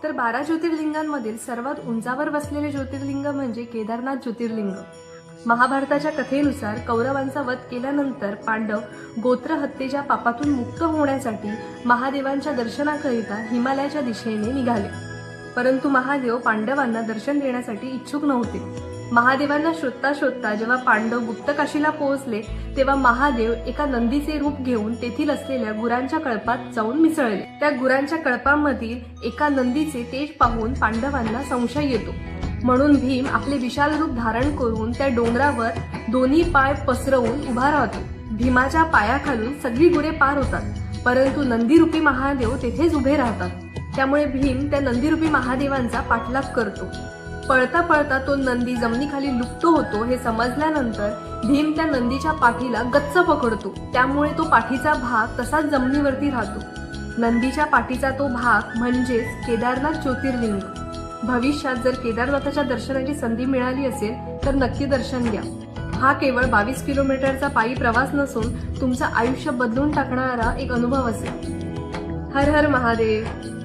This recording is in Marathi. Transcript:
तर 12 ज्योतिर्लिंगांमधील सर्वात उंचावर बसलेले ज्योतिर्लिंग म्हणजे केदारनाथ ज्योतिर्लिंग। महाभारताच्या कथेनुसार कौरवांचा वध केल्यानंतर पांडव गोत्र हत्येच्या पापातून मुक्त होण्यासाठी महादेवांच्या दर्शनाकरिता हिमालयाच्या दिशेने निघाले, परंतु महादेव पांडवांना दर्शन देण्यासाठी इच्छुक नव्हते। महादेवांना शोधता शोधता जेव्हा पांडव गुप्तकाशीला पोहोचले तेव्हा महादेव एका नंदीचे रूप घेऊन तेथील असलेल्या गुरांच्या कळपात जाऊन मिसळले। त्या गुरांच्या कळपामधील एका नंदीचे तेज पाहून पांडवांना संशय येतो, म्हणून भीम आपले विशाल रूप धारण करून त्या डोंगरावर दोन्ही पाय पसरवून उभा राहतो। भीमाच्या पायाखालून सगळी गुरे पार होतात, परंतु नंदीरूपी महादेव तेथेच उभे राहतात। त्यामुळे भीम त्या नंदीरूपी महादेवांचा पाठलाग करतो। पळता पळता तो नंदी जमिनीखाली लुप्त होतो हे समजल्यानंतर भीम त्या नंदीच्या पाठीला गच्च पकडतो, त्यामुळे तो पाठीचा भाग तसाच जमिनीवरती राहतो। नंदीच्या पाठीचा तो भाग म्हणजेच केदारनाथ ज्योतिर्लिंग। भविष्यात जर केदारनाथाच्या दर्शनाची संधी मिळाली असेल तर नक्की दर्शन घ्या। हा केवळ 22 किलोमीटरचा पायी प्रवास नसून तुमचं आयुष्य बदलून टाकणारा एक अनुभव असेल। हर हर महादेव।